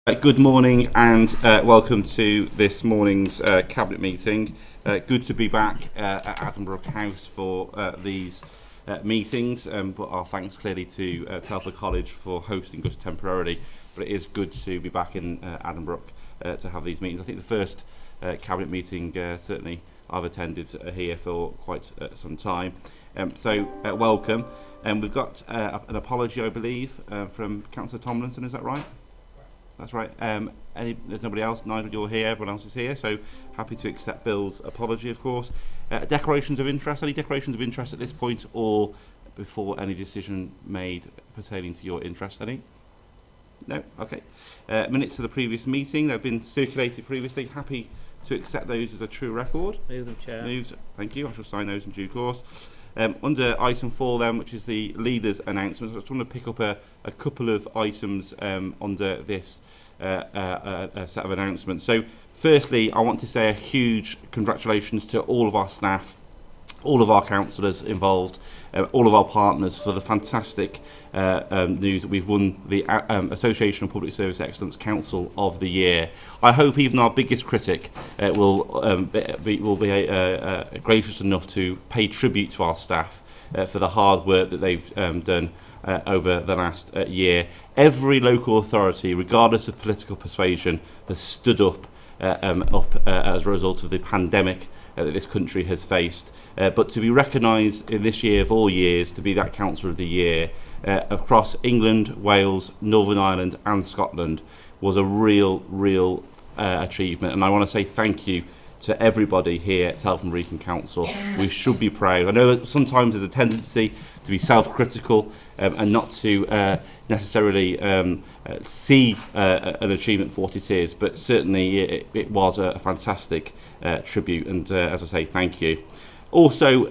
Good morning and welcome to this morning's Cabinet meeting. Good to be back at Addenbrooke House for these meetings, but our thanks clearly to Telford College for hosting us temporarily. But it is good to be back in Addenbrooke to have these meetings. I think the first Cabinet meeting certainly I've attended here for quite some time. So welcome. We've got an apology, I believe, from Councillor Tomlinson, is that right? That's right. There's nobody else. Nigel, you're here. Everyone else is here. So happy to accept Bill's apology, of course. Declarations of interest. Any declarations of interest at this point, or before any decision made pertaining to your interest? Any? No. Okay. Minutes of the previous meeting. They've been circulated previously. Happy to accept those as a true record. Move them, Chair. Moved. Thank you. I shall sign those in due course. Under item 4 then, which is the leaders' announcements, I just want to pick up a couple of items under this set of announcements. So firstly, I want to say a huge congratulations to all of our staff, all of our councillors involved, all of our partners for the fantastic news that we've won the Association of Public Service Excellence Council of the Year. I hope even our biggest critic will be gracious enough to pay tribute to our staff for the hard work that they've done over the last year. Every local authority, regardless of political persuasion, has stood up as a result of the pandemic that this country has faced. But to be recognised in this year of all years to be that Councillor of the Year across England, Wales, Northern Ireland and Scotland was a real achievement. And I want to say thank you to everybody here at Telford Wrekin Council. We should be proud. I know that sometimes there's a tendency to be self-critical and not to necessarily see an achievement for what it is, but certainly it was a fantastic tribute, and as I say, thank you. Also,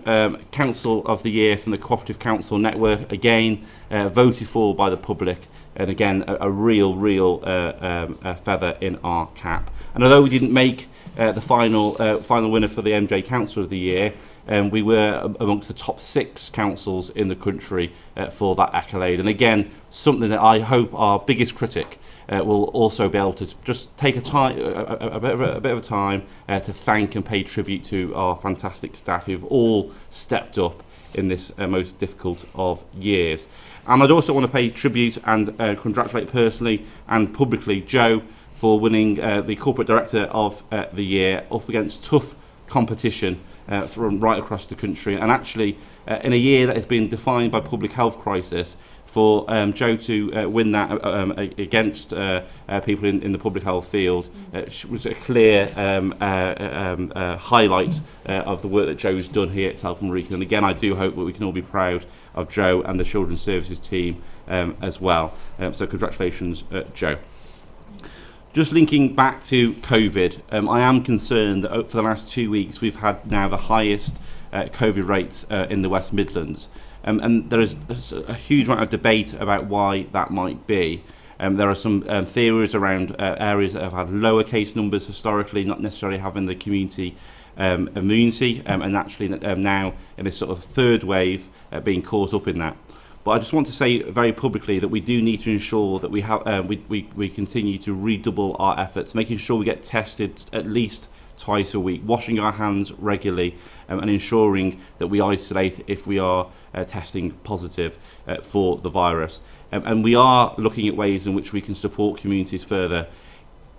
Council of the Year from the Cooperative Council Network, again voted for by the public, and again a real feather in our cap. And although we didn't make the final winner for the MJ Council of the Year, we were amongst the top 6 councils in the country for that accolade. And again, something that I hope our biggest critic will also be able to just take a bit of time to thank and pay tribute to our fantastic staff who've all stepped up in this most difficult of years. And I'd also want to pay tribute and congratulate personally and publicly Joe for winning the Corporate Director of the Year up against tough competition from right across the country, and actually in a year that has been defined by public health crisis, for Joe to win that against people in the public health field was a clear highlight of the work that Joe's done here at Telford Wrekin. And again, I do hope that we can all be proud of Joe and the Children's Services team as well. So congratulations, Joe. Just linking back to COVID, I am concerned that for the last 2 weeks we've had now the highest COVID rates in the West Midlands. And there is a huge amount of debate about why that might be. There are some theories around areas that have had lower case numbers historically, not necessarily having the community immunity, and actually now in this sort of third wave being caught up in that. But I just want to say very publicly that we do need to ensure that we have we continue to redouble our efforts, making sure we get tested at least twice a week, washing our hands regularly, and ensuring that we isolate if we are testing positive for the virus. And we are looking at ways in which we can support communities further.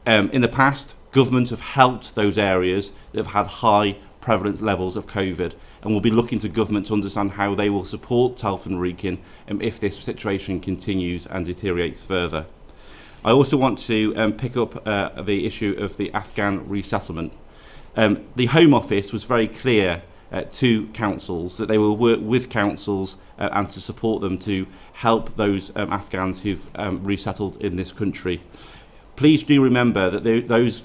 In the past, government have helped those areas that have had high prevalent levels of COVID, and we'll be looking to government to understand how they will support Telford Wrekin if this situation continues and deteriorates further. I also want to pick up the issue of the Afghan resettlement. The Home Office was very clear to councils that they will work with councils and to support them to help those Afghans who've resettled in this country. Please do remember that those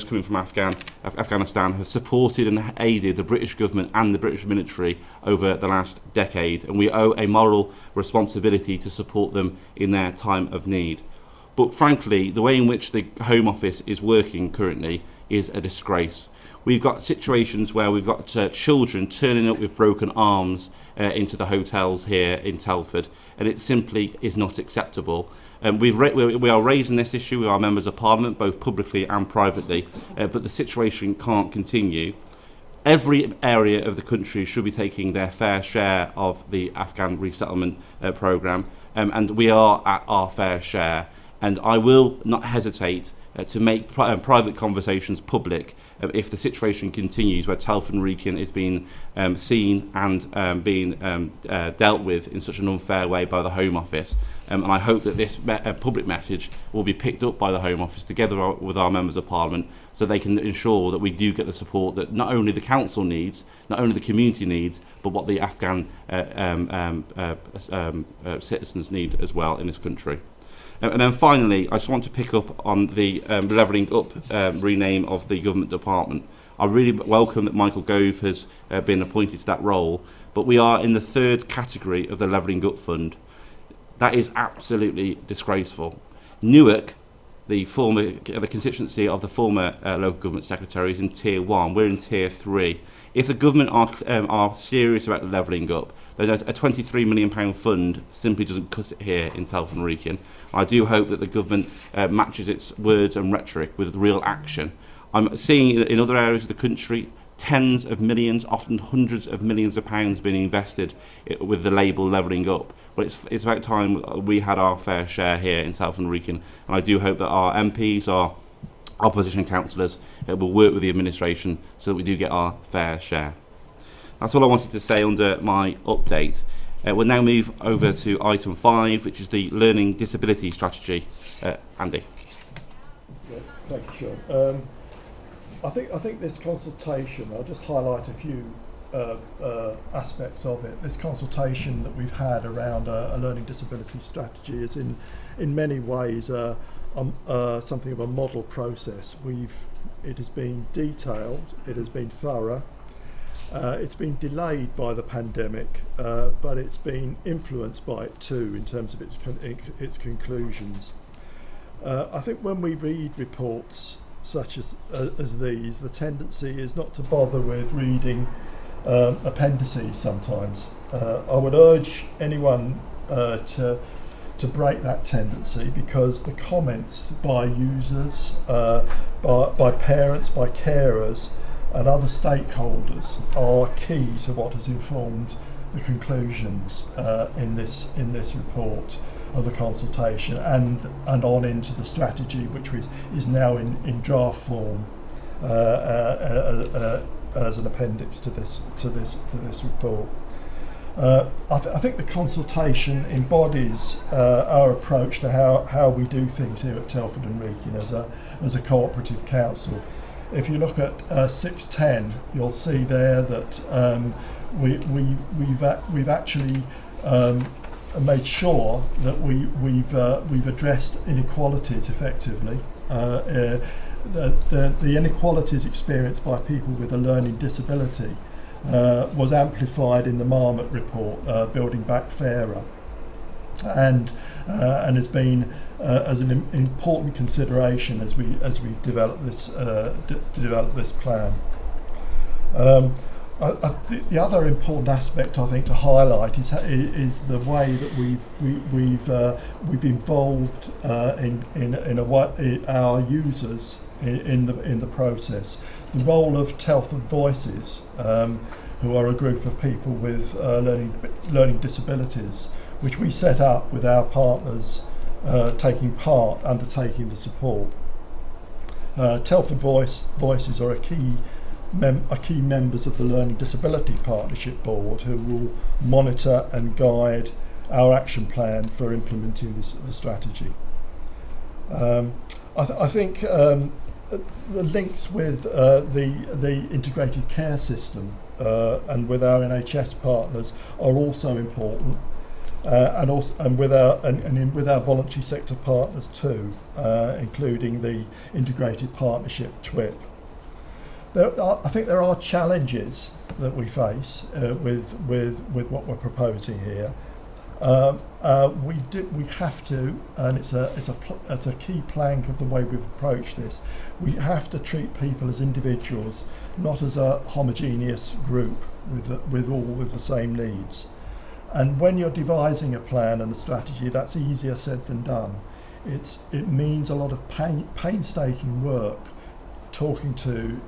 coming from Afghanistan have supported and aided the British government and the British military over the last decade, and we owe a moral responsibility to support them in their time of need. But frankly, the way in which the Home Office is working currently is a disgrace. We've got situations where we've got children turning up with broken arms into the hotels here in Telford, and it simply is not acceptable. We are raising this issue with our members of Parliament, both publicly and privately, but the situation can't continue. Every area of the country should be taking their fair share of the Afghan resettlement programme, and we are at our fair share. And I will not hesitate to make private conversations public if the situation continues where Telford Wrekin is being seen and being dealt with in such an unfair way by the Home Office. And I hope that this public message will be picked up by the Home Office together with our members of Parliament, so they can ensure that we do get the support that not only the council needs, not only the community needs, but what the Afghan citizens need as well in this country. And then finally, I just want to pick up on the Levelling Up rename of the government department. I really welcome that Michael Gove has been appointed to that role, but we are in the third category of the Levelling Up Fund. That is absolutely disgraceful. Newark, the constituency of the former local government secretary, is in tier 1. We're in tier 3. If the government are serious about levelling up, then a £23 million fund simply doesn't cut it here in Telford Wrekin. I do hope that the government matches its words and rhetoric with real action. I'm seeing in other areas of the country tens of millions, often hundreds of millions of pounds being invested with the label levelling up. But it's about time we had our fair share here in Telford Wrekin, and I do hope that our MPs, our opposition councillors, will work with the administration so that we do get our fair share. That's all I wanted to say under my update. We'll now move over to item 5, which is the Learning Disability Strategy. Andy. Yeah, thank you, Sean. I think this consultation, I'll just highlight a few aspects of it. This consultation that we've had around a learning disability strategy is in many ways something of a model process. It has been detailed, it has been thorough. It's been delayed by the pandemic, but it's been influenced by it too in terms of its conclusions. I think when we read reports such as these, the tendency is not to bother with reading appendices sometimes. I would urge anyone to break that tendency, because the comments by users, by parents, by carers and other stakeholders are key to what has informed the conclusions in this report of the consultation and on into the strategy, which is now in draft form as an appendix to this report. I think the consultation embodies our approach to how we do things here at Telford and Wrekin as a cooperative council. If you look at 610, you'll see there that we've actually made sure that we've addressed inequalities effectively. The inequalities experienced by people with a learning disability was amplified in the Marmot report, Building Back Fairer, and has been as an important consideration as we develop this plan. The other important aspect I think to highlight is the way that we've involved in our users in the process. The role of Telford Voices, who are a group of people with learning disabilities, which we set up with our partners undertaking the support. Telford Voices are key members of the Learning Disability Partnership Board, who will monitor and guide our action plan for implementing the strategy. I think the links with the integrated care system and with our NHS partners are also important, and with our voluntary sector partners too, including the integrated partnership TWIP. I think there are challenges that we face with what we're proposing here. We have to, and it's a key plank of the way we've approached this. We have to treat people as individuals, not as a homogeneous group with the same needs. And when you're devising a plan and a strategy, that's easier said than done. It means a lot of painstaking work, talking to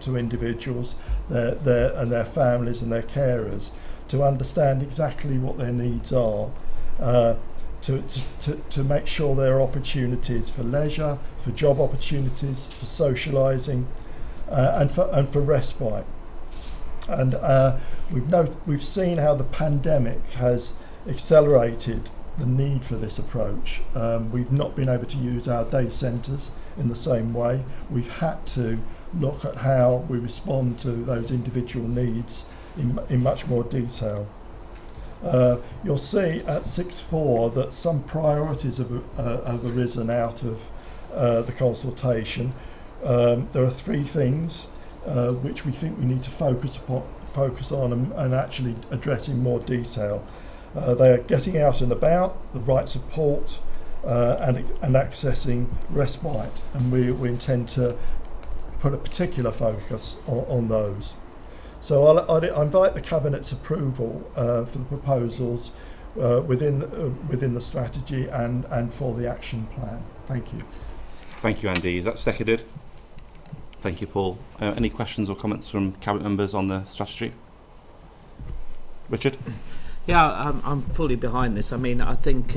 individuals, their families and their carers, to understand exactly what their needs are, to make sure there are opportunities for leisure, for job opportunities, for socialising, and for respite. And we've seen how the pandemic has accelerated the need for this approach. We've not been able to use our day centres in the same way. We've had to look at how we respond to those individual needs in much more detail. You'll see at 6.4 that some priorities have arisen out of the consultation. There are 3 things which we think we need to focus on and actually address in more detail. They are getting out and about, the right support, and accessing respite, and we intend to put a particular focus on those. So I'll invite the Cabinet's approval for the proposals within the strategy and for the action plan. Thank you. Thank you, Andy. Is that seconded? Thank you, Paul. Any questions or comments from Cabinet members on the strategy? Richard? Yeah, I'm fully behind this. I mean, I think,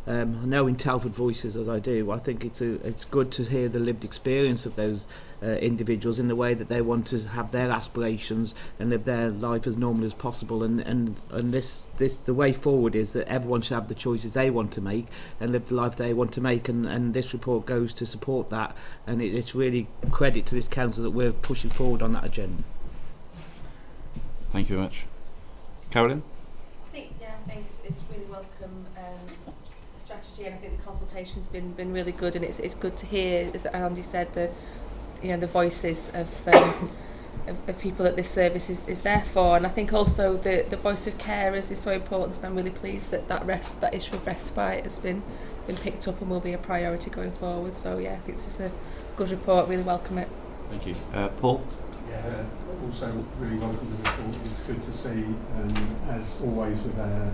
knowing Telford voices as I do, I think it's good to hear the lived experience of those individuals in the way that they want to have their aspirations and live their life as normally as possible. And this the way forward is that everyone should have the choices they want to make and live the life they want to make. And this report goes to support that. And it's really credit to this council that we're pushing forward on that agenda. Thank you very much. Carolyn? I think it's really welcome strategy, and I think the consultation's been really good, and it's good to hear, as Andy said, the voices of people that this service is there for. And I think also the voice of carers is so important, and I'm really pleased that issue of respite has been picked up and will be a priority going forward. So yeah, I think this is a good report, really welcome it. Thank you. Paul? Yeah, also really welcome the report. It's good to see, as always with our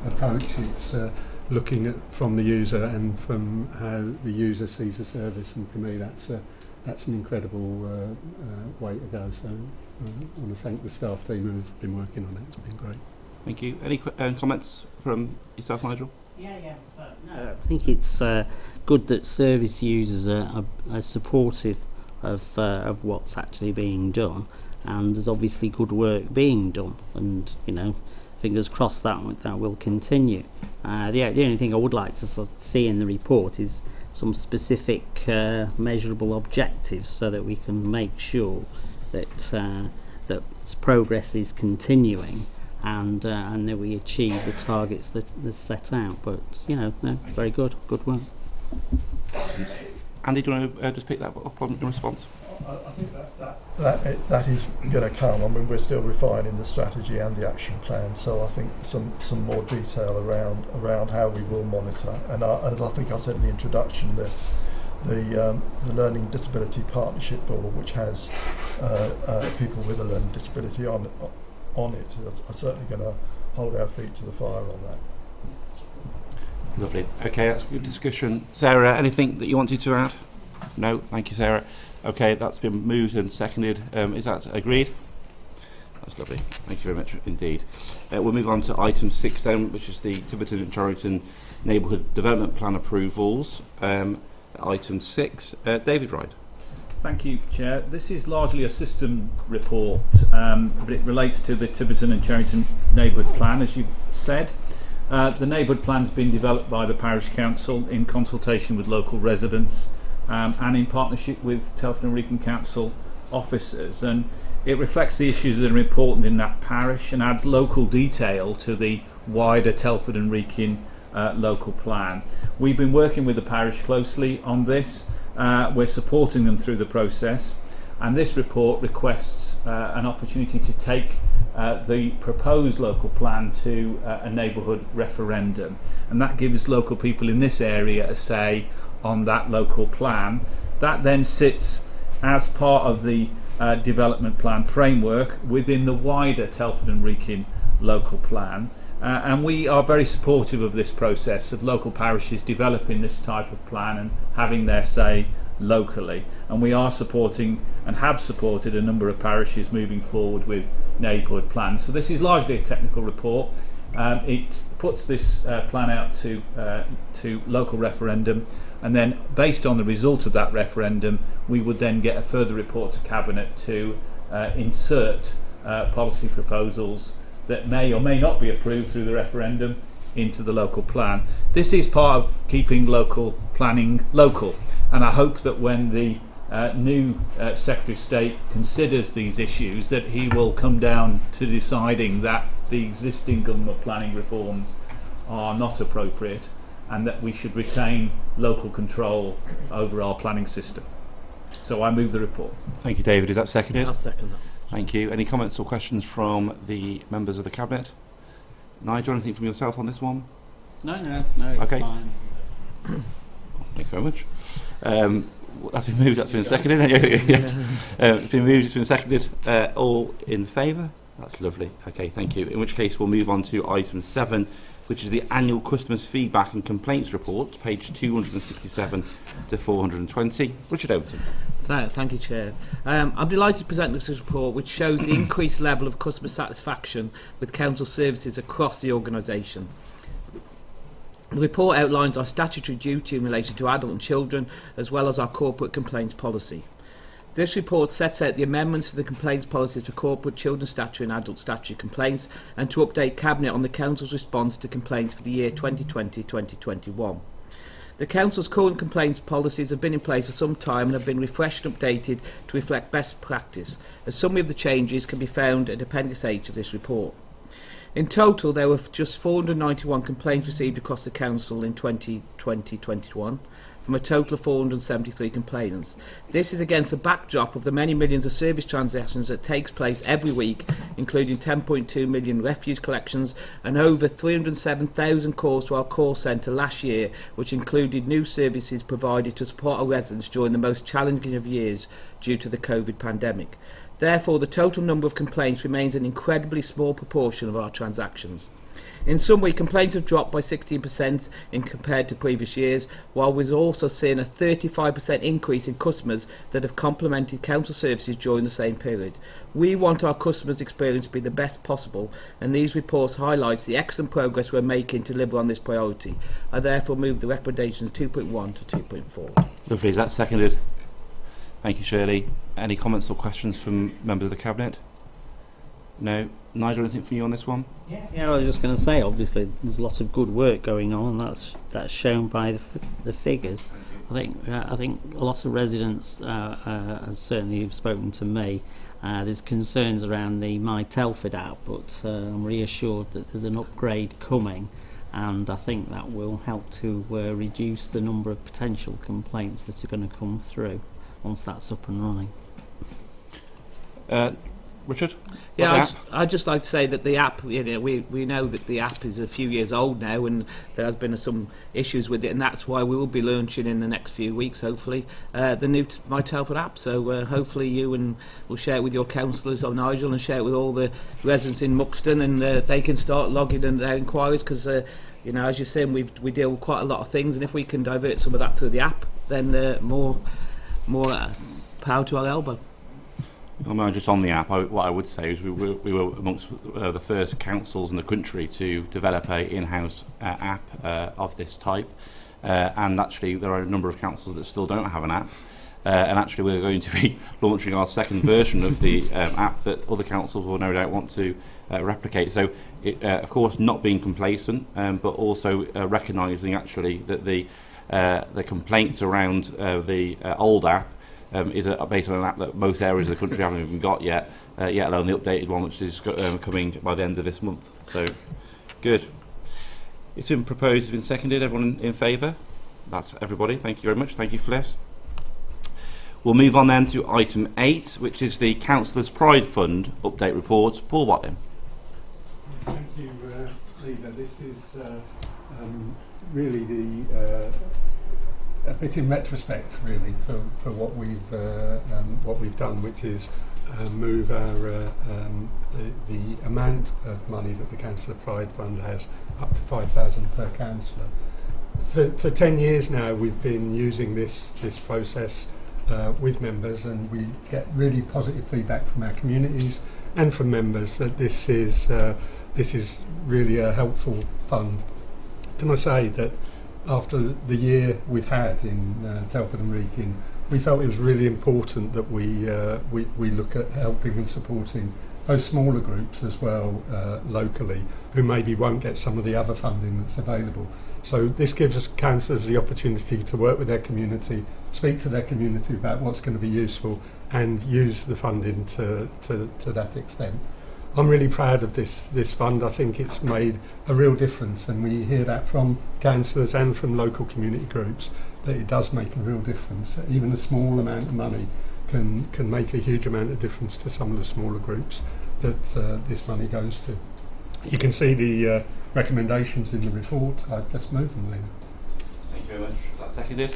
approach, it's looking at from the user and from how the user sees the service, and for me that's an incredible way to go. So I want to thank the staff team who've been working on it. It's been great. Thank you. Any comments from yourself, Nigel? I think it's good that service users are supportive of what's actually being done, and there's obviously good work being done, and fingers crossed that will continue. The only thing I would like to see in the report is some specific measurable objectives, so that we can make sure that progress is continuing, and that we achieve the targets that are set out. But very good work. Andy, do you want to just pick that up on the response? I think that is going to come. I mean, we're still refining the strategy and the action plan, so I think some more detail around how we will monitor. And as I think I said in the introduction, the Learning Disability Partnership Board, which has people with a learning disability on it, are certainly going to hold our feet to the fire on that. Lovely. Okay, that's a good discussion. Sarah, anything that you wanted to add? No? Thank you, Sarah. Okay, that's been moved and seconded. Is that agreed? That's lovely. Thank you very much indeed. We'll move on to item 6 then, which is the Tibberton and Cherrington Neighbourhood Development Plan approvals. Item 6. David Wright. Thank you, Chair. This is largely a system report, but it relates to the Tibberton and Cherrington Neighbourhood Plan, as you said. The Neighbourhood Plan has been developed by the Parish Council in consultation with local residents and in partnership with Telford Wrekin Council officers, and it reflects the issues that are important in that parish and adds local detail to the wider Telford and Wrekin local plan. We've been working with the parish closely on this. We're supporting them through the process, and this report requests an opportunity to take the proposed local plan to a neighbourhood referendum, and that gives local people in this area a say on that local plan. That then sits as part of the development plan framework within the wider Telford and Wrekin local plan, and we are very supportive of this process of local parishes developing this type of plan and having their say locally, and we are supporting and have supported a number of parishes moving forward with neighbourhood plans. So this is largely a technical report. It puts this plan out to local referendum, and then based on the result of that referendum we would then get a further report to Cabinet to insert policy proposals that may or may not be approved through the referendum into the local plan. This is part of keeping local planning local, and I hope that when the new Secretary of State considers these issues that he will come down to deciding that the existing government planning reforms are not appropriate and that we should retain local control over our planning system. So I move the report. Thank you, David. Is that seconded? I'll second that. Thank you. Any comments or questions from the members of the Cabinet? Nigel, anything from yourself on this one? No, it's Okay. fine. Thank you very much. That's been moved, that's been seconded. Yes. It's been moved, it's been seconded. All in favour? That's lovely. Okay, thank you. In which case we'll move on to item 7, which is the annual customers' feedback and complaints report, page 267 to 420. Richard Overton. Thank you, Chair. I'm delighted to present this report, which shows the increased level of customer satisfaction with council services across the organisation. The report outlines our statutory duty in relation to adult and children, as well as our corporate complaints policy. This report sets out the amendments to the complaints policies for corporate, children's statutory and adult statutory complaints, and to update Cabinet on the Council's response to complaints for the year 2020-2021. The Council's current complaints policies have been in place for some time and have been refreshed and updated to reflect best practice. A summary of the changes can be found at Appendix H of this report. In total, there were just 491 complaints received across the Council in 2020-21, from a total of 473 complainants. This is against the backdrop of the many millions of service transactions that takes place every week, including 10.2 million refuse collections and over 307,000 calls to our call centre last year, which included new services provided to support our residents during the most challenging of years due to the COVID pandemic. Therefore, the total number of complaints remains an incredibly small proportion of our transactions. In summary, complaints have dropped by 16% in compared to previous years, while we've also seen a 35% increase in customers that have complemented council services during the same period. We want our customers' experience to be the best possible, and these reports highlight the excellent progress we're making to deliver on this priority. I therefore move the recommendations 2.1 to 2.4. Lovely. Is that seconded? Thank you, Shirley. Any comments or questions from members of the Cabinet? No. Nigel, anything from you on this one? Yeah, I was just going to say, obviously, there's a lot of good work going on, and that's shown by the figures. I think a lot of residents, certainly who've spoken to me, there's concerns around the My Telford app, but I'm reassured that there's an upgrade coming, and I think that will help to reduce the number of potential complaints that are going to come through once that's up and running. Richard? Yeah, I'd just like to say that the app, we know that the app is a few years old now, and there has been some issues with it, and that's why we will be launching in the next few weeks, hopefully, the new My Telford app. So hopefully you and we'll share it with your councillors, or Nigel, and share it with all the residents in Muxton, and they can start logging in their inquiries, because as you're saying, we deal with quite a lot of things, and if we can divert some of that through the app, then more power to our elbow. Well, just on the app, what I would say is we were amongst the first councils in the country to develop a in-house app of this type, and actually there are a number of councils that still don't have an app, and actually we're going to be launching our second version of the app that other councils will no doubt want to replicate. So, of course, not being complacent, but also recognising actually that the complaints around the old app is based on an app that most areas of the country haven't even got yet alone the updated one, which is coming by the end of this month. So, good. It's been proposed, it's been seconded. Everyone in favour? That's everybody. Thank you very much. Thank you, Phyllis. We'll move on then to item 8, which is the Councillors' Pride Fund update report. Paul Watt then. Thank you, Leader. This is really a bit in retrospect, really, for what we've done, which is move our the amount of money that the Councillor Pride Fund has up to £5,000 per councillor. For 10 years now, we've been using this process with members, and we get really positive feedback from our communities and from members that this is really a helpful fund. Can I say that after the year we've had in Telford and Wrekin, we felt it was really important that we look at helping and supporting those smaller groups as well locally, who maybe won't get some of the other funding that's available. So this gives us councillors the opportunity to work with their community, speak to their community about what's going to be useful, and use the funding to that extent. I'm really proud of this fund. I think it's made a real difference, and we hear that from councillors and from local community groups, that it does make a real difference. Even a small amount of money can make a huge amount of difference to some of the smaller groups that this money goes to. You can see the recommendations in the report. I've just moved them, Lena. Thank you very much. Is that seconded?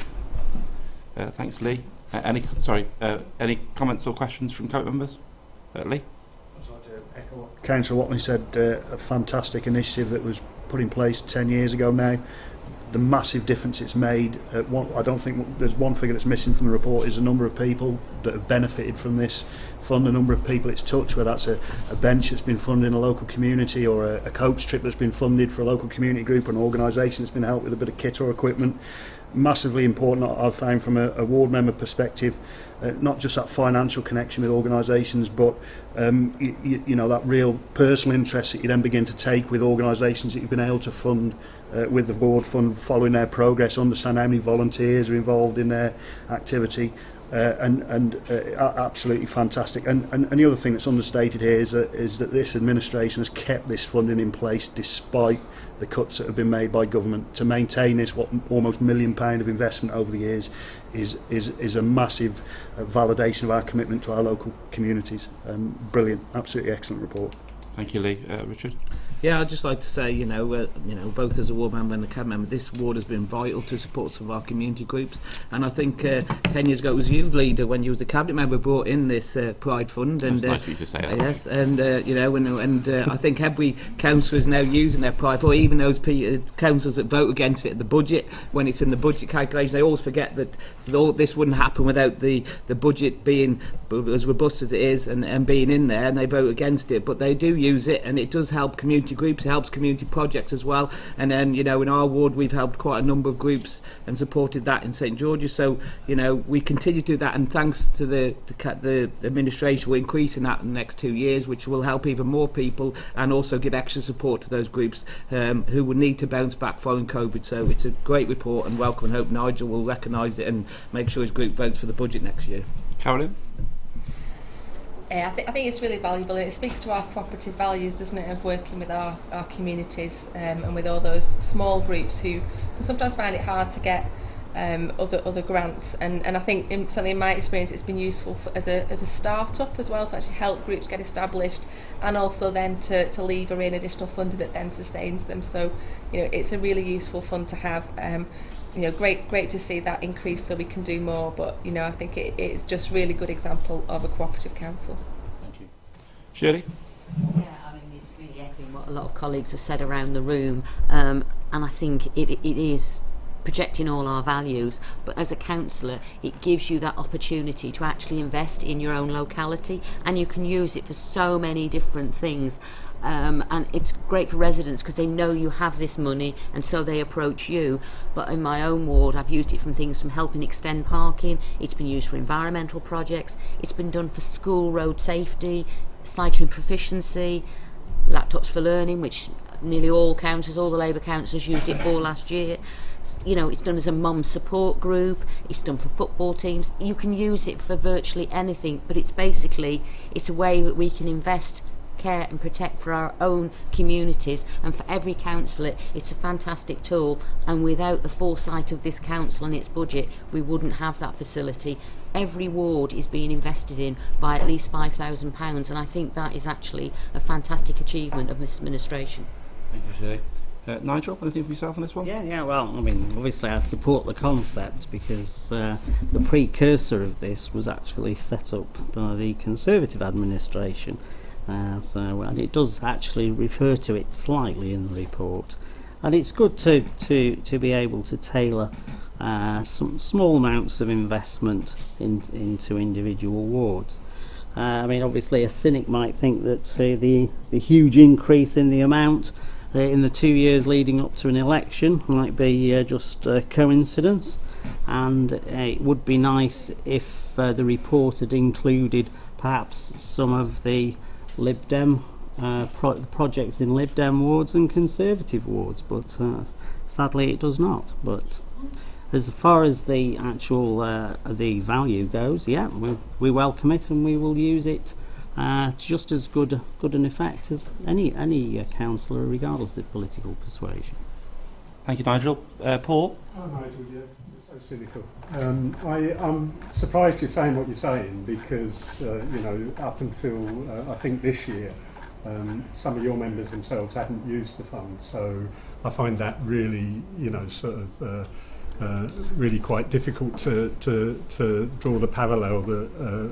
Thanks, Lee. Any comments or questions from co-members? Lee? I'd like to echo what Councillor Watley said. A fantastic initiative that was put in place 10 years ago now. The massive difference it's made. I don't think there's one figure that's missing from the report is the number of people that have benefited from this fund, the number of people it's touched, whether that's a bench that's been funded in a local community, or a coach trip that's been funded for a local community group, an organisation that's been helped with a bit of kit or equipment. Massively important, I've found, from a ward member perspective, not just that financial connection with organisations, but you know, that real personal interest that you then begin to take with organisations that you've been able to fund with the ward fund, following their progress, understand how many volunteers are involved in their activity, and absolutely fantastic. And the other thing that's understated here is that this administration has kept this funding in place despite the cuts that have been made by government. To maintain this, almost £1 million of investment over the years, is a massive validation of our commitment to our local communities. Brilliant, absolutely excellent report. Thank you, Lee. Richard? Yeah, I'd just like to say, both as a ward member and a CAB member, this ward has been vital to support some of our community groups. And I think 10 years ago it was you, Leader, when you was a cabinet member, brought in this Pride Fund. And it's nice for you to say that. Yes, and I think every councillor is now using their Pride Fund, even those councillors that vote against it at the budget. When it's in the budget calculation, they always forget that all this wouldn't happen without the budget being as robust as it is and being in there, and they vote against it. But they do use it, and it does help community groups, it helps community projects as well. And then, in our ward we've helped quite a number of groups and supported that in St George's. So, we continue to do that, and thanks to the administration, we're increasing that in the next 2 years, which will help even more people and also give extra support to those groups who will need to bounce back following COVID. So it's a great report and welcome, and hope Nigel will recognise it and make sure his group votes for the budget next year. Carolyn? I think it's really valuable, and it speaks to our cooperative values, doesn't it, of working with our communities and with all those small groups who can sometimes find it hard to get other grants, and I think certainly in my experience it's been useful as a start-up as well, to actually help groups get established, and also then to lever in additional funding that then sustains them. So it's a really useful fund to have. Great to see that increase so we can do more, but I think it's just really good example of a cooperative council. Thank you. Shirley? Yeah, it's really echoing what a lot of colleagues have said around the room, and I think it is projecting all our values, but as a councillor it gives you that opportunity to actually invest in your own locality, and you can use it for so many different things. And it's great for residents because they know you have this money, and so they approach you. But in my own ward, I've used it from things from helping extend parking, it's been used for environmental projects, it's been done for school road safety, cycling proficiency, laptops for learning, which nearly all councils, all the Labour councils used it for last year. It's done as a mum support group, it's done for football teams. You can use it for virtually anything, but it's a way that we can invest, care and protect for our own communities, and for every councillor it's a fantastic tool. And without the foresight of this council and its budget, we wouldn't have that facility. every ward is being invested in by at least £5,000, and I think that is actually a fantastic achievement of this administration. Thank you, Shirley. Nigel, anything for yourself on this one? Yeah, well, I mean, obviously I support the concept because the precursor of this was actually set up by the Conservative administration. And it does actually refer to it slightly in the report. And it's good to be able to tailor some small amounts of investment into individual wards. I mean, obviously a cynic might think that the huge increase in the amount in the 2 years leading up to an election might be just a coincidence, and it would be nice if the report had included perhaps some of the Lib Dem projects in Lib Dem wards and Conservative wards, but sadly it does not. But as far as the actual the value goes, yeah, we welcome it and we will use it just as good an effect as any councillor, regardless of political persuasion. Thank you, Nigel. Paul? Oh, Nigel, yeah, you're so cynical. I'm surprised you're saying what you're saying because, up until I think this year, some of your members themselves haven't used the fund. So I find that really, really quite difficult to draw the parallel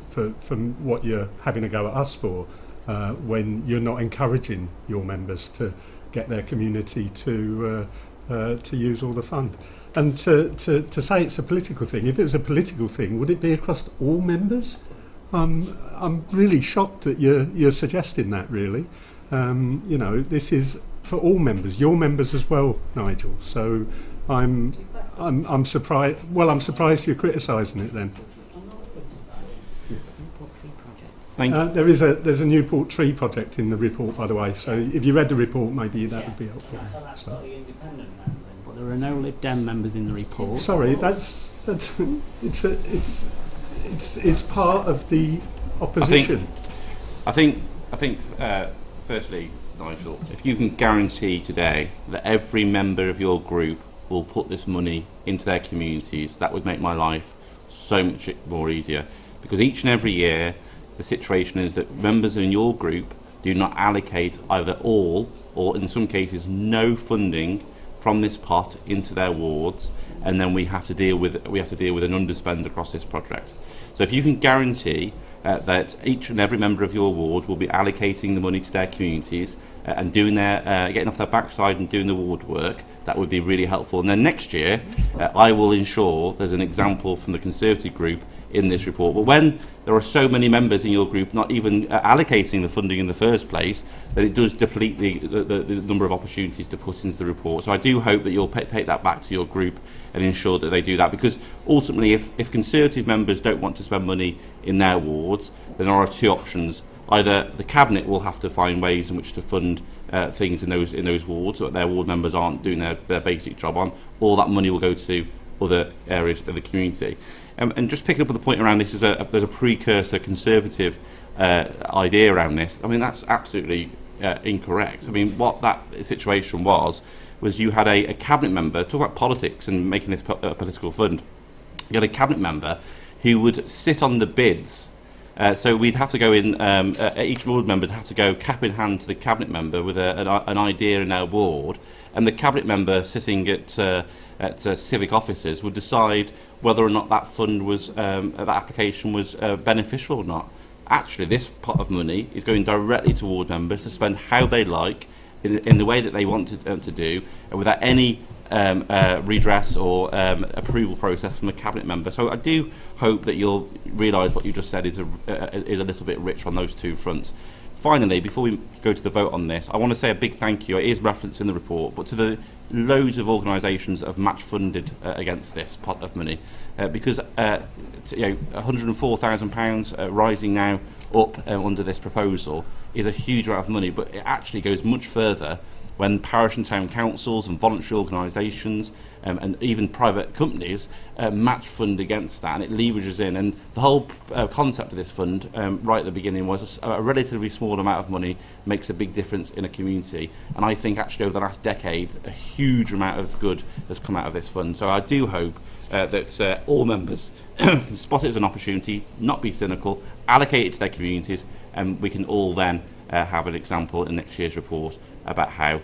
from what you're having a go at us for when you're not encouraging your members to get their community to use all the fund. And to say it's a political thing, if it was a political thing, would it be across all members? I'm really shocked that you're suggesting that, really. This is for all members, your members as well, Nigel. So I'm surprised. Well, I'm surprised you're criticising it then. There's a Newport Tree project in the report, by the way. So if you read the report, maybe that would be helpful. So. But there are no Lib Dem members in the report. Sorry, it's part of the opposition. I think. Firstly, Nigel, if you can guarantee today that every member of your group will put this money into their communities, that would make my life so much more easier. Because each and every year, the situation is that members in your group do not allocate either all or, in some cases, no funding from this pot into their wards, and then we have to deal with an underspend across this project. So if you can guarantee that each and every member of your ward will be allocating the money to their communities and doing getting off their backside and doing the ward work, that would be really helpful. And then next year, I will ensure there's an example from the Conservative group in this report. But when there are so many members in your group not even allocating the funding in the first place, then it does deplete the number of opportunities to put into the report. So I do hope that you'll take that back to your group and ensure that they do that, because ultimately if Conservative members don't want to spend money in their wards, then there are two options. Either the Cabinet will have to find ways in which to fund things in those wards that their ward members aren't doing their basic job on, or that money will go to other areas of the community. And just picking up on the point around this, there's a precursor Conservative idea around this. I mean, that's absolutely incorrect. I mean, what that situation was you had a Cabinet member, talk about politics and making this a political fund, you had a Cabinet member who would sit on the bids. So we'd have to go in, each ward member would have to go cap in hand to the Cabinet member with an idea in our ward, and the Cabinet member sitting at civic offices would decide whether or not that fund was, that application was beneficial or not. Actually, this pot of money is going directly to ward members to spend how they like, in the way that they want to do, without any redress or approval process from a Cabinet member. So I do hope that you'll realise what you just said is a little bit rich on those two fronts. Finally, before we go to the vote on this, I want to say a big thank you. It is referenced in the report, but to the loads of organisations that have match funded against this pot of money, because £104,000 rising now up under this proposal is a huge amount of money, but it actually goes much further when parish and town councils and voluntary organisations and even private companies match fund against that, and it leverages in. And the whole concept of this fund right at the beginning was a relatively small amount of money makes a big difference in a community, and I think actually over the last decade a huge amount of good has come out of this fund. So I do hope that all members can spot it as an opportunity, not be cynical, allocate it to their communities, and we can all then have an example in next year's report about how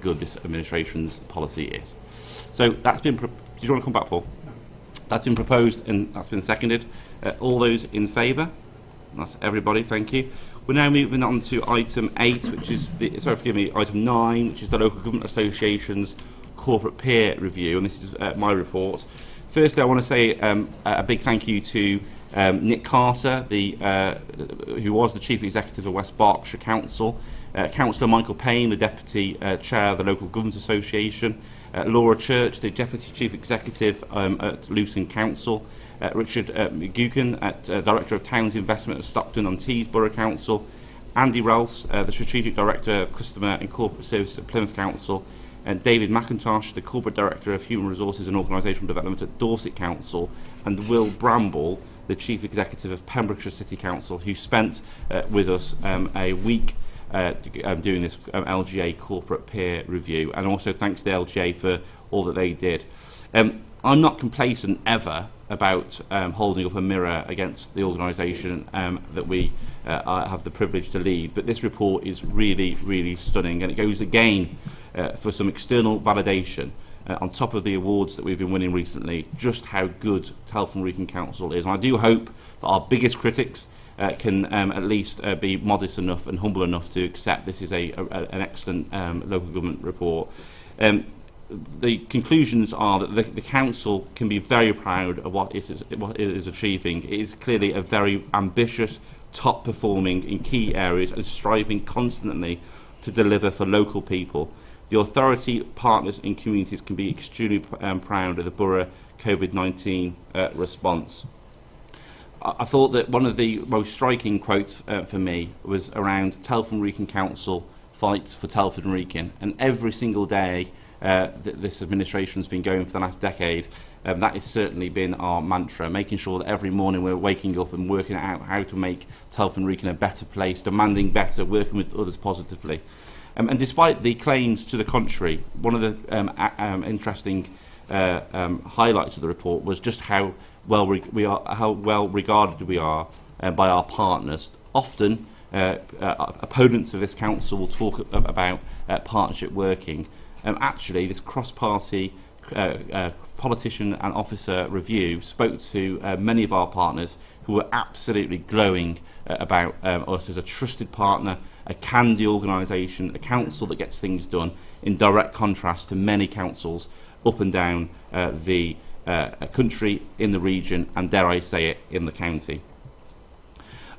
good this administration's policy is. So that's been... Did you want to come back, Paul? No. That's been proposed and that's been seconded. All those in favour? That's everybody, thank you. We're now moving on to item 8, which is the... Sorry, forgive me, item 9, which is the Local Government Association's corporate peer review, and this is my report. Firstly, I want to say a big thank you to Nick Carter, who was the Chief Executive of West Berkshire Council, Councillor Michael Payne, the Deputy Chair of the Local Government Association, Laura Church, the Deputy Chief Executive at Luton Council, Richard McGugan, Director of Towns Investment at Stockton-on-Tees Borough Council, Andy Ralphs, the Strategic Director of Customer and Corporate Services at Plymouth Council, and David McIntosh, the Corporate Director of Human Resources and Organisational Development at Dorset Council, and Will Bramble, the Chief Executive of Pembrokeshire City Council, who spent with us a week doing this LGA corporate peer review. And also thanks to the LGA for all that they did. I'm not complacent ever about holding up a mirror against the organisation that we have the privilege to lead, but this report is really, really stunning, and it goes again for some external validation on top of the awards that we've been winning recently, just how good Telford Wrekin Council is. And I do hope that our biggest critics can at least be modest enough and humble enough to accept this is an excellent local government report. The conclusions are that the council can be very proud of what it is achieving. It is clearly a very ambitious, top performing in key areas and striving constantly to deliver for local people. The authority, partners and communities can be extremely proud of the borough COVID-19 response. I thought that one of the most striking quotes for me was around Telford Wrekin Council fights for Telford Wrekin, and every single day that this administration has been going for the last decade, that has certainly been our mantra, making sure that every morning we're waking up and working out how to make Telford Wrekin a better place, demanding better, working with others positively. And despite the claims to the contrary, one of the interesting highlights of the report was just how well regarded we are by our partners. Often, opponents of this council will talk about partnership working. Actually, this cross-party politician and officer review spoke to many of our partners who were absolutely glowing about us as a trusted partner, a can-do organisation, a council that gets things done, in direct contrast to many councils up and down the country, in the region, and dare I say it, in the county.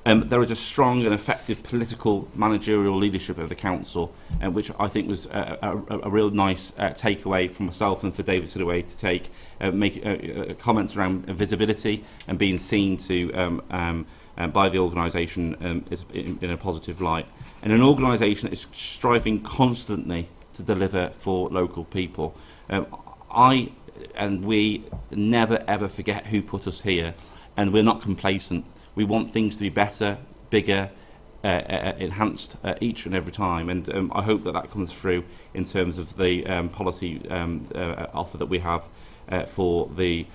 There is a strong and effective political managerial leadership of the council, which I think was a real nice takeaway for myself and for David Sidaway to take, make comments around visibility and being seen to by the organisation in a positive light. And an organisation that is striving constantly to deliver for local people. I and we never ever forget who put us here, and we're not complacent. We want things to be better, bigger, enhanced each and every time, and I hope that that comes through in terms of the policy offer that we have for the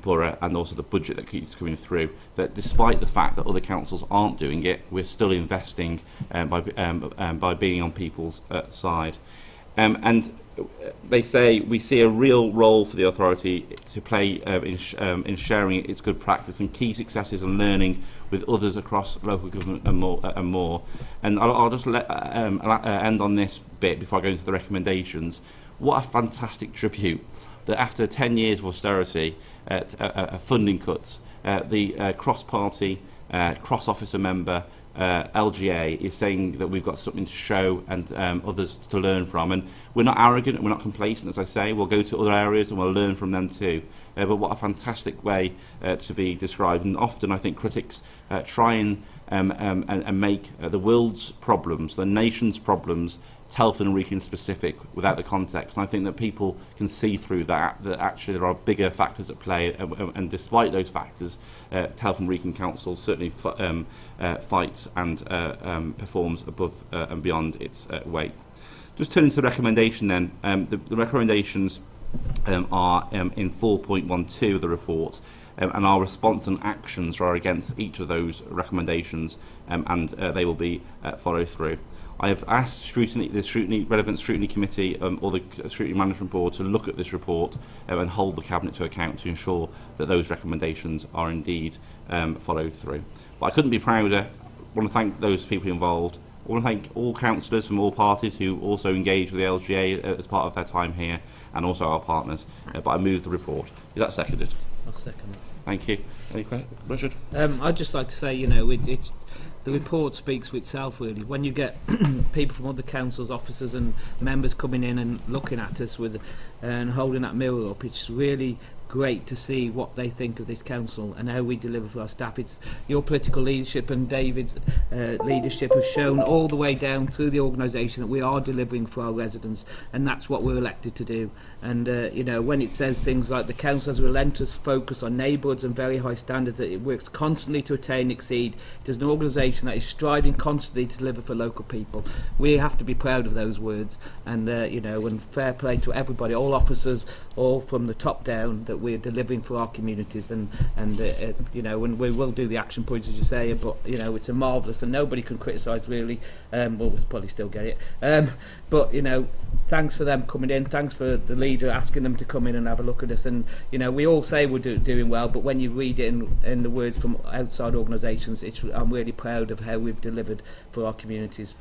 borough, and also the budget that keeps coming through. That despite the fact that other councils aren't doing it, we're still investing by being on people's side. And they say we see a real role for the authority to play in sharing its good practice and key successes and learning with others across local government and more. And I'll just end on this bit before I go into the recommendations. What a fantastic tribute that after 10 years of austerity, funding cuts, the cross-party, cross-officer member LGA is saying that we've got something to show and others to learn from, and we're not arrogant and we're not complacent. As I say, we'll go to other areas and we'll learn from them too, but what a fantastic way to be described. And often I think critics try and make the world's problems, the nation's problems, Telford and Wrekin specific without the context. And I think that people can see through that actually there are bigger factors at play, and despite those factors, Telford and Wrekin Council certainly fights and performs above and beyond its weight. Just turning to the recommendation then, the recommendations are in 4.12 of the report, and our response and actions are against each of those recommendations, and they will be followed through. I have asked the relevant scrutiny committee or the scrutiny management board to look at this report and hold the cabinet to account to ensure that those recommendations are indeed followed through. But I couldn't be prouder. I want to thank those people involved. I want to thank all councillors from all parties who also engage with the LGA as part of their time here, and also our partners. But I move the report. Is that seconded? I'll second it. Thank you. Any questions, Richard? I'd just like to say, the report speaks for itself, really. When you get people from other councils, officers and members coming in and looking at us and holding that mirror up, it's really great to see what they think of this council and how we deliver for our staff. It's your political leadership and David's leadership have shown all the way down through the organisation that we are delivering for our residents, and that's what we're elected to do. And when it says things like the council has a relentless focus on neighbourhoods and very high standards, that it works constantly to attain and exceed, it is an organisation that is striving constantly to deliver for local people. We have to be proud of those words, and and fair play to everybody, all officers, all from the top down, that we're delivering for our communities, and we will do the action points as you say, but it's a marvellous, and nobody can criticise really. We'll probably still get it, but thanks for them coming in, thanks for the leader asking them to come in and have a look at us, and we all say we're doing well, but when you read it in the words from outside organisations, I'm really proud of how we've delivered for our communities.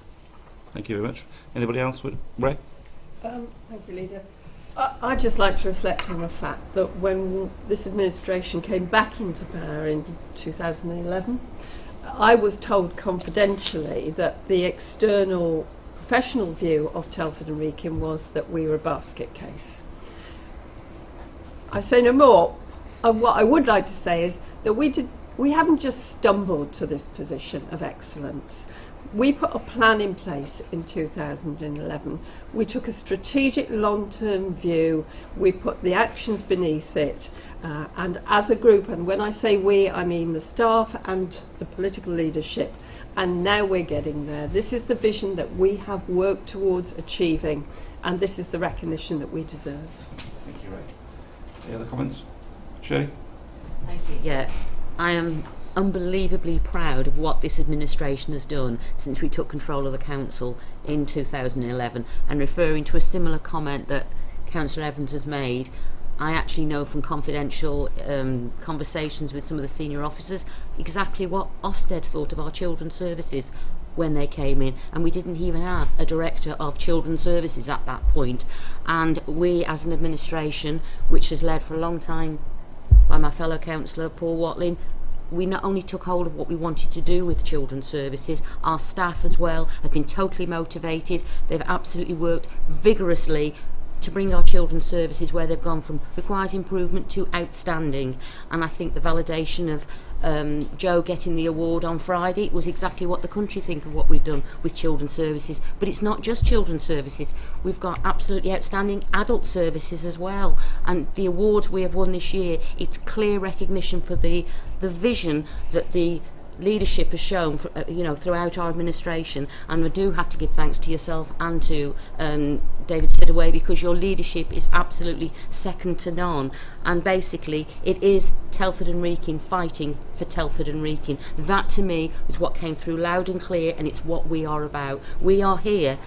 Thank you very much. Anybody else? Ray? Thank you, Leader. I'd just like to reflect on the fact that when this administration came back into power in 2011, I was told confidentially that the external professional view of Telford and Wrekin was that we were a basket case. I say no more. What I would like to say is that we haven't just stumbled to this position of excellence. We put a plan in place in 2011. We took a strategic long-term view. We put the actions beneath it. And as a group, and when I say we, I mean the staff and the political leadership, and now we're getting there. This is the vision that we have worked towards achieving, and this is the recognition that we deserve. Thank you, Ray. Any other comments? Shirley? Thank you. Yeah, I am unbelievably proud of what this administration has done since we took control of the council in 2011, and referring to a similar comment that Councillor Evans has made, I actually know from confidential conversations with some of the senior officers exactly what Ofsted thought of our children's services when they came in, and we didn't even have a director of children's services at that point. And we as an administration, which was led for a long time by my fellow councillor Paul Watling, we not only took hold of what we wanted to do with children's services, our staff as well have been totally motivated. They've absolutely worked vigorously to bring our children's services where they've gone from requires improvement to outstanding. And I think the validation of Joe getting the award on Friday was exactly what the country think of what we've done with children's services. But it's not just children's services. We've got absolutely outstanding adult services as well. And the awards we have won this year, it's clear recognition for the vision that the leadership has shown throughout our administration. And we do have to give thanks to yourself and to David Sidaway, because your leadership is absolutely second to none. And basically it is Telford and Wrekin fighting for Telford and Wrekin. That to me is what came through loud and clear, and it's what we are about. We are here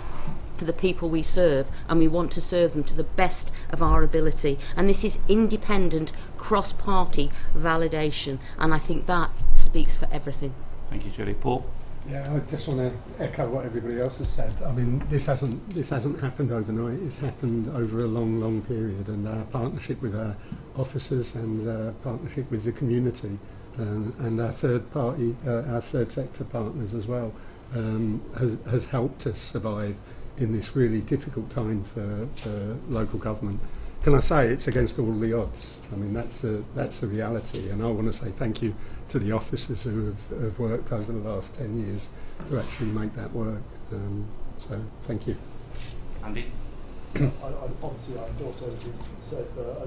for the people we serve, and we want to serve them to the best of our ability. And this is independent, cross-party validation, and I think that speaks for everything. Thank you, Julie. Paul? Yeah, I just want to echo what everybody else has said. I mean, this hasn't happened overnight. It's happened over a long period, and our partnership with our officers and partnership with the community and our third sector partners as well has helped us survive in this really difficult time for local government. Can I say it's against all the odds? I mean, that's the reality, and I want to say thank you to the officers who have worked over the last 10 years to actually make that work. So thank you. Andy? Obviously I endorse everything that's been said, but I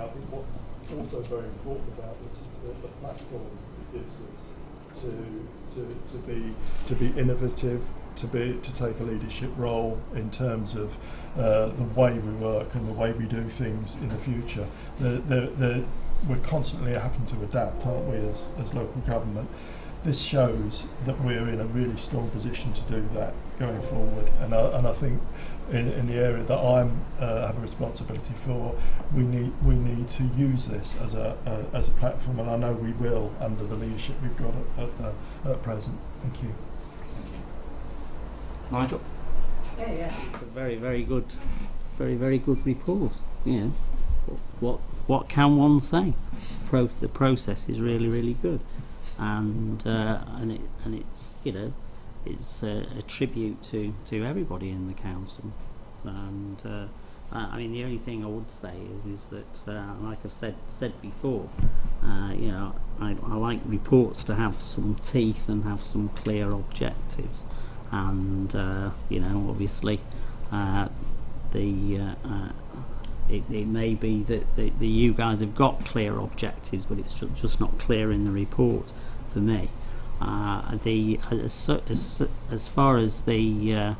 think what's also very important about this is the platform it gives us to be innovative, to take a leadership role in terms of the way we work and the way we do things in the future. We're constantly having to adapt, aren't we, as local government? This shows that we're in a really strong position to do that going forward, and I think in the area that I have a responsibility for, we need to use this as a platform, and I know we will under the leadership we've got at present. Thank you. Nigel? Yeah. It's a very, very good report. You know, what can one say? The process is really, really good, and it's, you know, it's a tribute to everybody in the council. And I mean, the only thing I would say is that, like I've said before, you know, I like reports to have some teeth and have some clear objectives. And you know, obviously, it may be that you guys have got clear objectives, but it's just not clear in the report for me. As far as the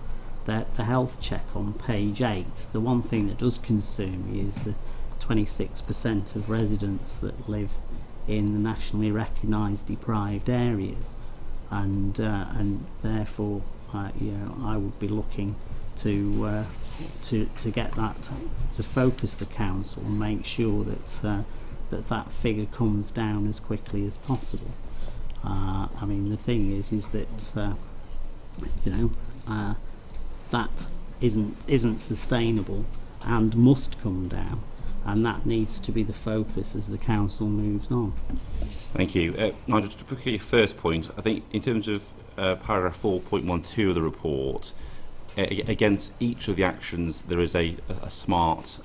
health check on page 8, the one thing that does concern me is the 26% of residents that live in the nationally recognised deprived areas, and therefore, you know, I would be looking to get that to focus the council and make sure that that figure comes down as quickly as possible. I mean, the thing is that you know, that isn't sustainable and must come down, and that needs to be the focus as the council moves on. Thank you. Nigel, just to pick up your first point, I think in terms of paragraph 4.12 of the report, against each of the actions there is a smart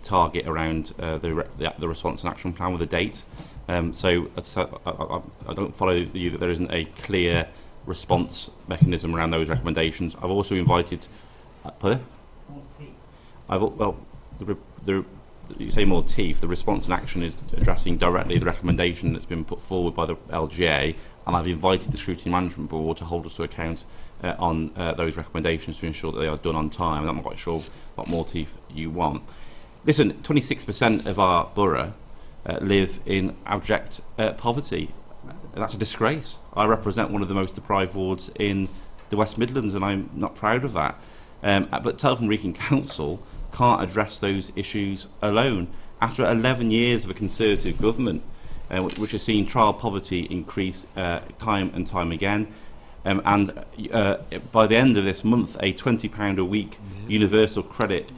target around the response and action plan with a date. So I don't follow you that there isn't a clear response mechanism around those recommendations. I've also invited... you say more teeth. The response and action is addressing directly the recommendation that's been put forward by the LGA, and I've invited the Scrutiny Management Board to hold us to account on those recommendations to ensure that they are done on time. And I'm not quite sure what more teeth you want. Listen, 26% of our borough live in abject poverty. That's a disgrace. I represent one of the most deprived wards in the West Midlands, and I'm not proud of that. But Telford Wrekin Council can't address those issues alone. After 11 years of a Conservative government, which has seen child poverty increase time and time again, and by the end of this month, a £20 a week universal credit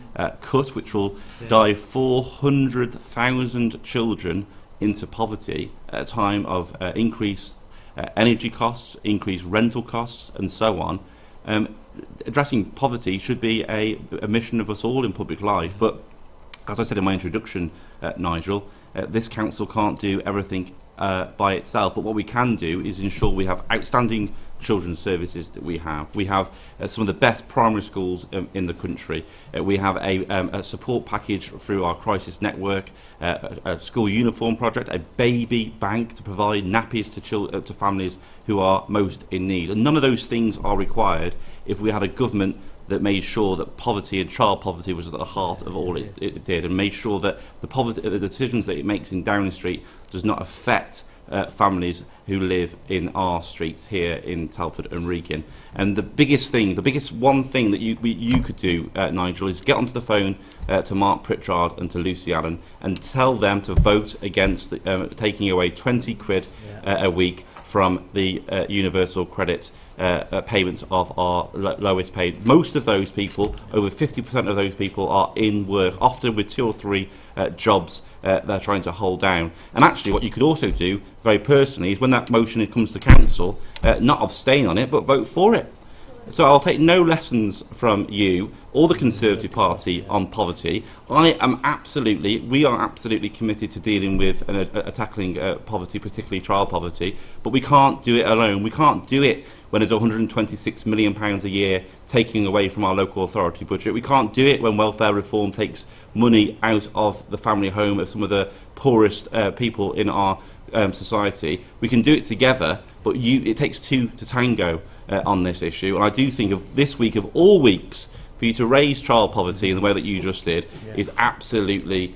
cut, which will dive 400,000 children into poverty at a time of increased energy costs, increased rental costs, and so on. Addressing poverty should be a mission of us all in public life, but as I said in my introduction, Nigel, this council can't do everything by itself, but what we can do is ensure we have outstanding children's services that we have. We have some of the best primary schools in the country. We have a support package through our crisis network, a school uniform project, a baby bank to provide nappies to families who are most in need. And none of those things are required if we had a government that made sure that poverty and child poverty was at the heart of all it did, and made sure that the decisions that it makes in Downing Street does not affect families who live in our streets here in Telford and Wrekin. And the biggest one thing that you could do, Nigel, is get onto the phone to Mark Pritchard and to Lucy Allen and tell them to vote against taking away 20 quid a week from the universal credit payments of our lowest paid. Most of those people, over 50% of those people, are in work, often with 2 or 3 jobs they're trying to hold down. And actually what you could also do, very personally, is when that motion comes to council, not abstain on it, but vote for it. So I'll take no lessons from you or the Conservative Party on poverty. We are absolutely committed to dealing with and tackling poverty, particularly child poverty, but we can't do it alone. We can't do it when there's £126 million a year taking away from our local authority budget. We can't do it when welfare reform takes money out of the family home of some of the poorest people in our society. We can do it together, but it takes two to tango on this issue. And I do think of this week of all weeks, for you to raise child poverty in the way that you just did is absolutely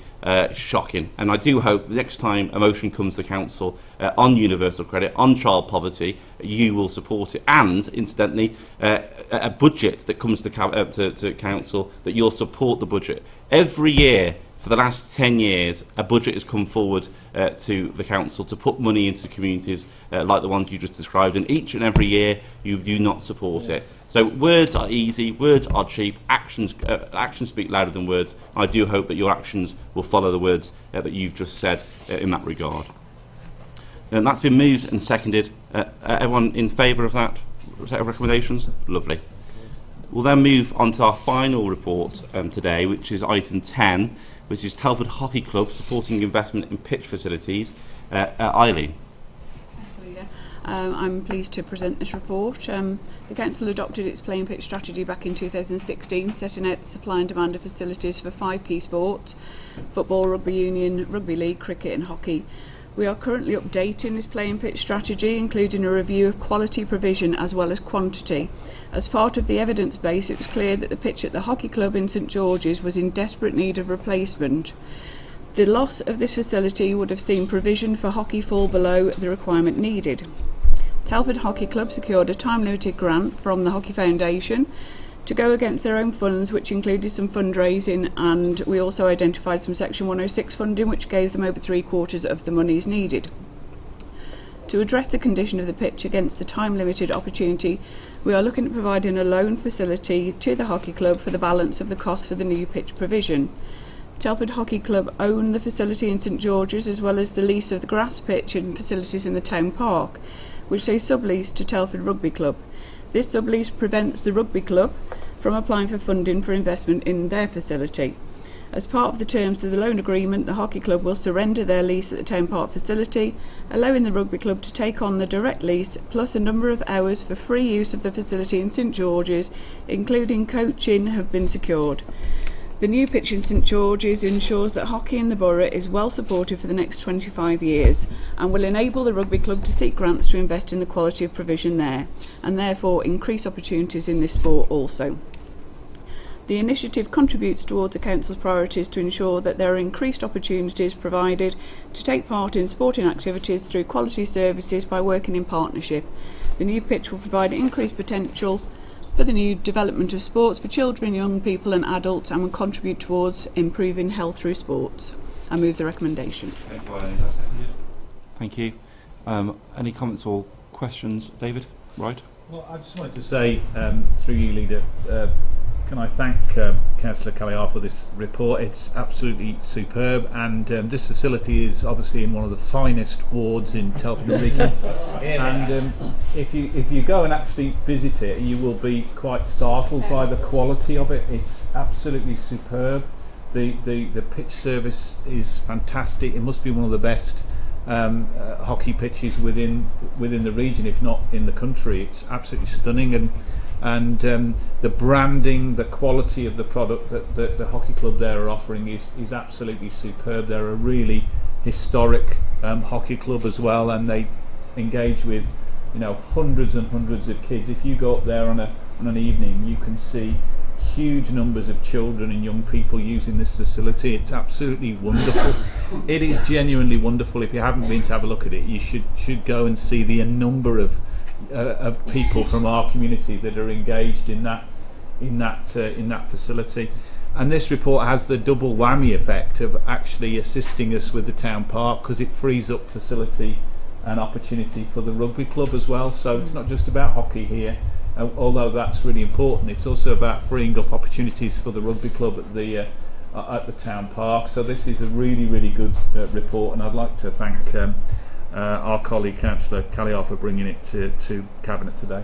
shocking. And I do hope the next time a motion comes to council on universal credit, on child poverty, you will support it. And incidentally, a budget that comes to council, that you'll support the budget. Every year for the last 10 years, a budget has come forward to the council to put money into communities like the ones you just described, and each and every year you do not support it. So words are easy, words are cheap, actions speak louder than words. I do hope that your actions will follow the words that you've just said in that regard. And that's been moved and seconded. Everyone in favour of that set of recommendations? Lovely. We'll then move on to our final report today, which is item 10, which is Telford Hockey Club supporting investment in pitch facilities. Eileen. Thanks, Leader. I'm pleased to present this report. The Council adopted its playing pitch strategy back in 2016, setting out the supply and demand of facilities for 5 key sports: football, rugby union, rugby league, cricket and hockey. We are currently updating this playing pitch strategy, including a review of quality provision as well as quantity. As part of the evidence base, it was clear that the pitch at the hockey club in St George's was in desperate need of replacement. The loss of this facility would have seen provision for hockey fall below the requirement needed. Telford Hockey Club secured a time-limited grant from the Hockey Foundation to go against their own funds, which included some fundraising, and we also identified some Section 106 funding, which gave them over 3/4 of the monies needed. To address the condition of the pitch against the time-limited opportunity, we are looking at providing a loan facility to the hockey club for the balance of the cost for the new pitch provision. Telford Hockey Club own the facility in St George's, as well as the lease of the grass pitch and facilities in the town park, which they sublease to Telford Rugby Club. This sublease prevents the rugby club from applying for funding for investment in their facility. As part of the terms of the loan agreement, the hockey club will surrender their lease at the town park facility, allowing the rugby club to take on the direct lease plus a number of hours for free use of the facility in St George's, including coaching, have been secured. The new pitch in St George's ensures that hockey in the borough is well supported for the next 25 years and will enable the rugby club to seek grants to invest in the quality of provision there, and therefore increase opportunities in this sport also. The initiative contributes towards the Council's priorities to ensure that there are increased opportunities provided to take part in sporting activities through quality services by working in partnership. The new pitch will provide increased potential for the new development of sports for children, young people and adults, and will contribute towards improving health through sports. I move the recommendation. Thank you. Any comments or questions, David? Right. Well, I just wanted to say, through you, Leader, can I thank Councillor Calliar for this report. It's absolutely superb, and this facility is obviously in one of the finest wards in Telford Wrekin. And if you go and actually visit it, you will be quite startled by the quality of it. It's absolutely superb. The pitch service is fantastic. It must be one of the best hockey pitches within the region, if not in the country. It's absolutely stunning, and the branding, the quality of the product that the hockey club there are offering is absolutely superb. They're a really historic hockey club as well, and they engage with hundreds and hundreds of kids. If you go up there on an evening, you can see huge numbers of children and young people using this facility. It's absolutely wonderful. It is genuinely wonderful. If you haven't been to have a look at it, you should go and see the number of people from our community that are engaged in that facility. And this report has the double whammy effect of actually assisting us with the town park, because it frees up facility and opportunity for the rugby club as well. So it's not just about hockey here, although that's really important. It's also about freeing up opportunities for the rugby club at the town park. So this is a really, really good report, and I'd like to thank our colleague Councillor Calliar for bringing it to Cabinet today.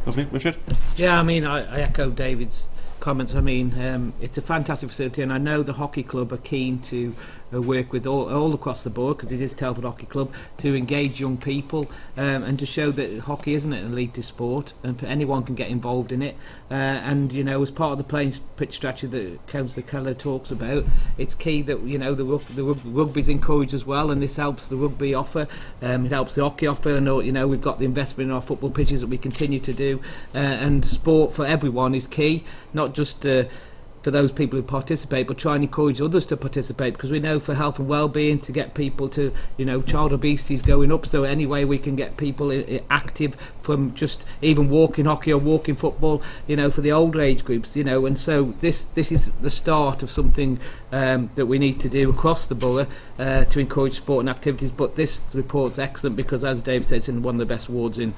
Lovely. Richard? Yeah, I mean, I echo David's comments. I mean, it's a fantastic facility, and I know the hockey club are keen to work with all across the board, because it is Telford Hockey Club, to engage young people and to show that hockey isn't an elitist sport and anyone can get involved in it. And, you know, as part of the playing pitch strategy that Councillor Keller talks about, it's key that, you know, the rugby's encouraged as well, and this helps the rugby offer, it helps the hockey offer, and, you know, we've got the investment in our football pitches that we continue to do, and sport for everyone is key, not just for those people who participate, but try and encourage others to participate, because we know for health and well-being, to get people to, you know, child obesity is going up, so any way we can get people active from just even walking hockey or walking football, you know, for the older age groups, you know, and so this is the start of something that we need to do across the borough to encourage sport and activities. But this report's excellent, because as Dave said, it's in one of the best wards in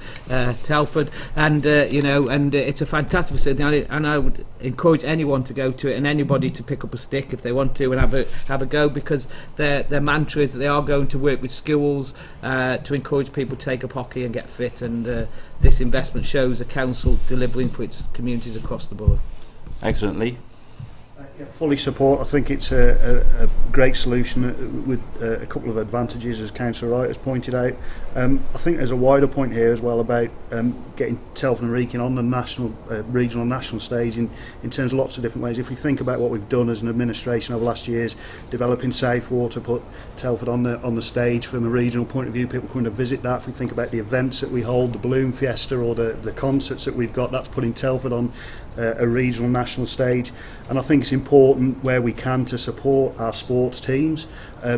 Telford, and you know, and it's a fantastic facility, and I would encourage anyone to go to it, and anybody to pick up a stick if they want to and have a go, because their mantra is that they are going to work with schools to encourage people to take up hockey and get fit, and this investment shows a council delivering for its communities across the borough. Excellently. Fully support. I think it's a great solution with a couple of advantages, as Councillor Wright has pointed out. I think there's a wider point here as well about getting Telford and Wrekin on the national, regional, national stage in terms of lots of different ways. If we think about what we've done as an administration over the last years, developing Southwater, put Telford on the stage from a regional point of view, people come to visit that. If we think about the events that we hold, the balloon fiesta or the concerts that we've got, that's putting Telford on a regional, national stage. And I think it's important where we can to support our sports teams.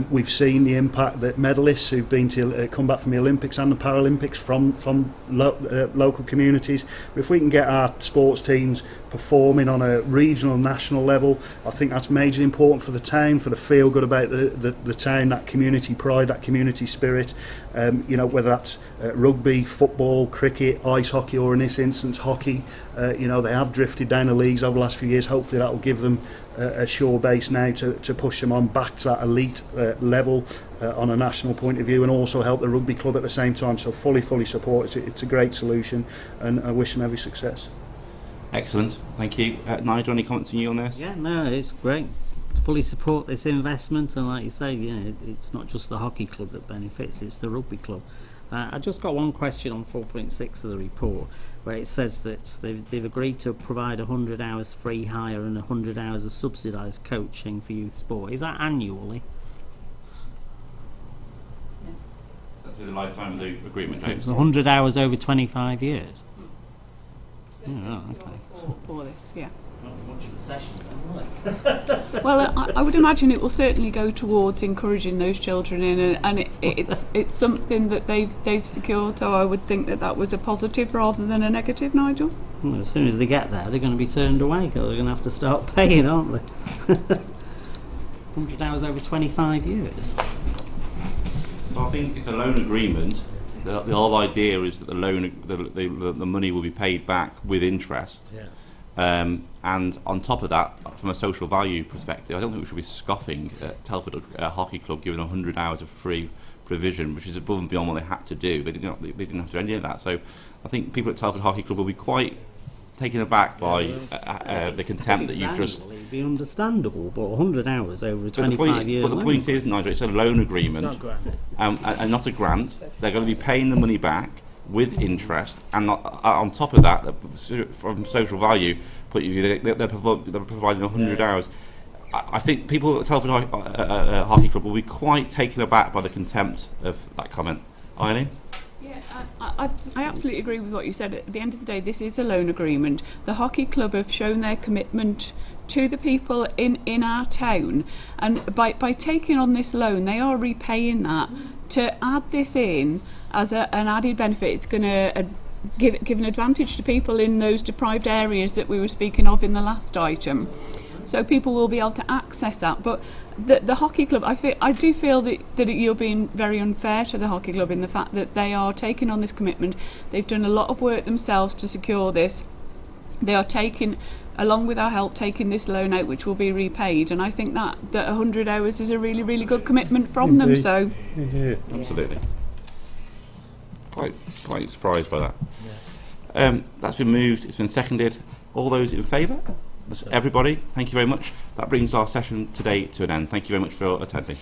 We've seen the impact that medalists who've been to come back from the Olympics and the Paralympics from local communities. But if we can get our sports teams performing on a regional, national level, I think that's majorly important for the town, for the feel good about the town, that community pride, that community spirit. You know, whether that's rugby, football, cricket, ice hockey, or in this instance hockey. You know, they have drifted down the leagues over the last few years. Hopefully that will give them a sure base now to push them on back to that elite level on a national point of view, and also help the rugby club at the same time. So fully support. It's a great solution, and I wish them every success. Excellent, thank you. Nigel, any comments from you on this? Yeah, no, it's great. Fully support this investment, and like you say, yeah, it's not just the hockey club that benefits, it's the rugby club. I just got one question on 4.6 of the report, where it says that they've agreed to provide 100 hours free hire and 100 hours of subsidised coaching for youth sport. Is that annually? That's the lifetime of the agreement, right? It's 100 hours over 25 years. Yeah, okay. For this, yeah. Not much of a session then, Well, I would imagine it will certainly go towards encouraging those children in, and it's something that they've secured. So I would think that was a positive rather than a negative, Nigel. Well, as soon as they get there, they're going to be turned away, because they're going to have to start paying, aren't they? 100 hours over 25 years. Well, I think it's a loan agreement. The whole idea is that the money will be paid back with interest. Yeah. And on top of that, from a social value perspective, I don't think we should be scoffing at Telford Hockey Club giving 100 hours of free provision, which is above and beyond what they had to do. They didn't have to do any of that. So I think people at Telford Hockey Club will be quite taken aback by the contempt that you've just... It'd be understandable, but 100 hours over a 25 year. But the point is, Nigel, it's a loan agreement. It's not a grant. And not a grant. They're going to be paying the money back with interest, and on top of that, from social value point of view, they're providing 100 hours. I think people at Telford Hockey Club will be quite taken aback by the contempt of that comment. Eileen? Yeah, I absolutely agree with what you said. At the end of the day, this is a loan agreement. The hockey club have shown their commitment to the people in our town, and by taking on this loan, they are repaying that. To add this in as an added benefit, it's going to give an advantage to people in those deprived areas that we were speaking of in the last item. So people will be able to access that. But the hockey club, I do feel that you're being very unfair to the hockey club in the fact that they are taking on this commitment. They've done a lot of work themselves to secure this. They are taking, along with our help, taking this loan out, which will be repaid. And I think that 100 hours is a really, really good commitment from them. So, yeah, absolutely. Quite surprised by that. That's been moved. It's been seconded. All those in favour? That's everybody. Thank you very much. That brings our session today to an end. Thank you very much for attending.